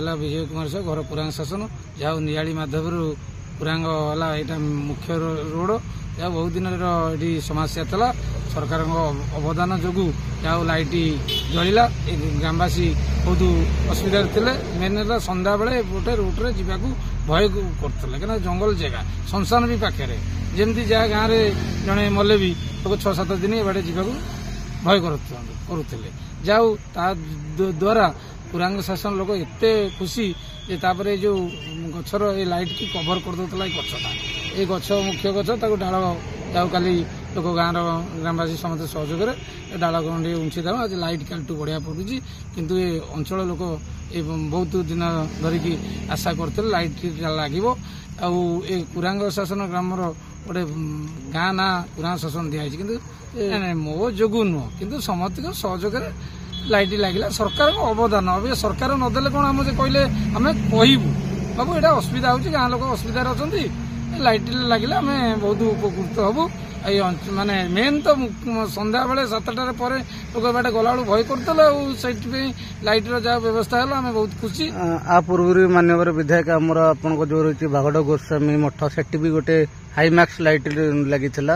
ହେଲା ବିଜୟ କୁମାର ସାହୁ ଘର ପୁରାଙ୍ଗ ଶାସନ, ଯାହା ନିଆଳି ମାଧବରୁ ପୁରାଙ୍ଗ ହେଲା ଏଇଟା ମୁଖ୍ୟ ରୋଡ, ଯାହା ବହୁତ ଦିନର ଏଠି ସମସ୍ୟା ଥିଲା। ସରକାରଙ୍କ ଅବଦାନ ଯୋଗୁଁ ଯାହା ଲାଇଟ୍ ଜଳିଲା। ଏ ଗ୍ରାମବାସୀ ବହୁତ ଅସୁବିଧାରେ ଥିଲେ। ମେନ୍ ହେଲା ସନ୍ଧ୍ୟାବେଳେ ଗୋଟେ ରୁଟ୍ରେ ଯିବାକୁ ଭୟ କରୁଥିଲେ, କାହିଁକିନା ଜଙ୍ଗଲ ଜାଗା, ଶ୍ମଶାନ ବି ପାଖରେ। ଯେମିତି ଯାହା ଗାଁରେ ଜଣେ ମଲେ ବି ଲୋକ 6-7 ଦିନ ଏବାଟେ ଯିବାକୁ ଭୟ କରୁଥିଲେ। ଯାଉ ତା ଦ୍ୱାରା ପୁରାଙ୍ଗ ଶାସନ ଲୋକ ଏତେ ଖୁସି ଯେ ତାପରେ ଏ ଯୋଉ ଗଛର ଏ ଲାଇଟ୍ କି କଭର କରିଦେଉଥିଲା ଏ ଗଛଟା, ଏ ଗଛ ମୁଖ୍ୟ ଗଛ, ତାକୁ ଡାଳ ଯାଉ କାଲି ଲୋକ ଗାଁର ଗ୍ରାମବାସୀ ସମସ୍ତେ ସହଯୋଗରେ ଡାଳ ଖଣ୍ଡେ ଉଞ୍ଚି ଦେବା। ଆଜି ଲାଇଟ୍ କାଲିଠୁ ବଢ଼ିଆ ପଡୁଛି, କିନ୍ତୁ ଏ ଅଞ୍ଚଳ ଲୋକ ଏ ବହୁତ ଦିନ ଧରିକି ଆଶା କରୁଥିଲେ ଲାଇଟ୍ ଲାଗିବ। ଆଉ ଏ ପୁରାଙ୍ଗ ଶାସନ ଗ୍ରାମର ଗୋଟେ ଗାଁ ନାଁ ପୁରାଙ୍ଗ ଶାସନ ଦିଆହେଇଛି, କିନ୍ତୁ ମୋ ଯୋଗୁଁ ନୁହଁ, କିନ୍ତୁ ସମସ୍ତଙ୍କ ସହଯୋଗରେ ଲାଇଟ୍ ଲାଗିଲା। ସରକାରଙ୍କ ଅବଦାନ, ଏବେ ସରକାର ନଦେଲେ କଣ ଆମେ କହିଲେ ଆମେ କହିବୁ ବାବୁ ଏଇଟା ଅସୁବିଧା ହଉଛି, ଗାଁ ଲୋକ ଅସୁବିଧାରେ ଅଛନ୍ତି, ଲାଇଟ୍ ଲାଗିଲେ ଆମେ ବହୁତ ଉପକୃତ ହବୁ। ଏଇ ମାନେ ମେନ୍ ତ ସନ୍ଧ୍ୟାବେଳେ 7ଟାରେ ପରେ ଲୋକ ଏବାଟେ ଗଲାବେଳୁ ଭୟ କରୁଥିଲେ, ଆଉ ସେଇଥିପାଇଁ ଲାଇଟ୍ର ଯାହା ବ୍ୟବସ୍ଥା ହେଲା ଆମେ ବହୁତ ଖୁସି। ଆ ପୂର୍ବରୁ ମାନ୍ୟବର ବିଧାୟକ ଆମର ଆପଣଙ୍କ ଯୋଉ ରହିଛି ବାଗଡ ଗୋସ୍ୱାମୀ ମଠ, ସେଠି ବି ଗୋଟେ ହାଇମାକ୍ସ ଲାଇଟ୍ ଲାଗିଥିଲା,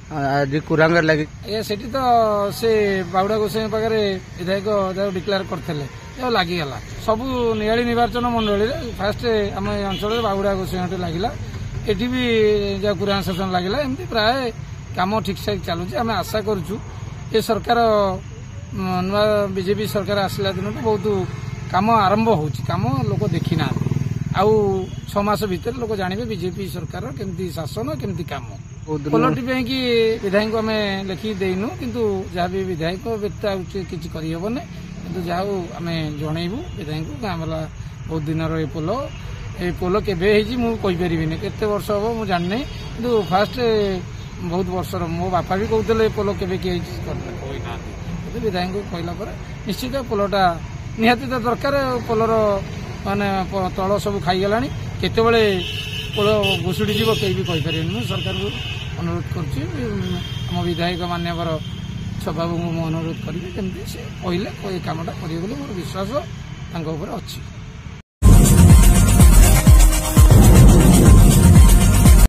ଆଜି କୁରାଙ୍ଗରେ ଲାଗି ସେଠି ତ ସେ ବାହୁଡା ଗୋସ୍ୱାମୀ ପାଖରେ ବିଧାୟକ ଯାହା ଡିକ୍ଲେୟାର କରିଥିଲେ ଯାହା ଲାଗିଗଲା। ସବୁ ନିଆଳି ନିର୍ବାଚନ ମଣ୍ଡଳୀରେ ଫାଷ୍ଟ ଆମ ଏ ଅଞ୍ଚଳରେ ବାହୁଡା ଗୋସ୍ୱାମୀ ଲାଗିଲା, ଏଠି ବି ଯାହା ପୁରାଙ୍ଗ ଶାସନ ଲାଗିଲା। ଏମିତି ପ୍ରାୟ କାମ ଠିକ୍ ଠାକ୍ ଚାଲୁଛି। ଆମେ ଆଶା କରୁଛୁ ଏ ସରକାର ନୂଆ ବିଜେପି ସରକାର ଆସିଲା ଦିନଠୁ ବହୁତ କାମ ଆରମ୍ଭ ହେଉଛି। କାମ ଲୋକ ଦେଖିନାହାନ୍ତି, ଆଉ 6 ମାସ ଭିତରେ ଲୋକ ଜାଣିବେ ବିଜେପି ସରକାର କେମିତି ଶାସନ, କେମିତି କାମ। ପୋଲଟି ପାଇଁକି ବିଧାୟକଙ୍କୁ ଆମେ ଲେଖିକି ଦେଇନୁ, କିନ୍ତୁ ଯାହା ବି ବିଧାୟକ ବ୍ୟତୀତ ଆଉ କିଛି କରିହେବନି, କିନ୍ତୁ ଯାହା ହଉ ଆମେ ଜଣେଇବୁ ବିଧାୟକଙ୍କୁ। ଗାଁ ବାଲା ବହୁତ ଦିନର ଏ ପୋଲ କେବେ ହେଇଛି ମୁଁ କହିପାରିବିନି, କେତେ ବର୍ଷ ହବ ମୁଁ ଜାଣିନି, କିନ୍ତୁ ଫାଷ୍ଟ ବହୁତ ବର୍ଷର ମୋ ବାପା ବି କହୁଥିଲେ ଏ ପୋଲ କେବେ କିଏ ହେଇଛି କହିନାହାନ୍ତି, କିନ୍ତୁ ବିଧାୟକଙ୍କୁ କହିଲା ପରେ ନିଶ୍ଚିତ ପୋଲଟା ନିହାତି ତ ଦରକାର। ପୋଲର ମାନେ ତଳ ସବୁ ଖାଇଗଲାଣି, କେତେବେଳେ ପୋଲ ଭୁଷୁଡ଼ି ଯିବ କେହି ବି କହିପାରିବେନି। ମୁଁ ସରକାରଙ୍କୁ ଅନୁରୋଧ କରୁଛି, ଆମ ବିଧାୟକ ମାନ୍ୟବର ଛବାବୁଙ୍କୁ ମୁଁ ଅନୁରୋଧ କରିବି, କେମିତି ସେ କହିଲେ ଏ କାମଟା କରିବେ ବୋଲି ମୋର ବିଶ୍ୱାସ ତାଙ୍କ ଉପରେ ଅଛି।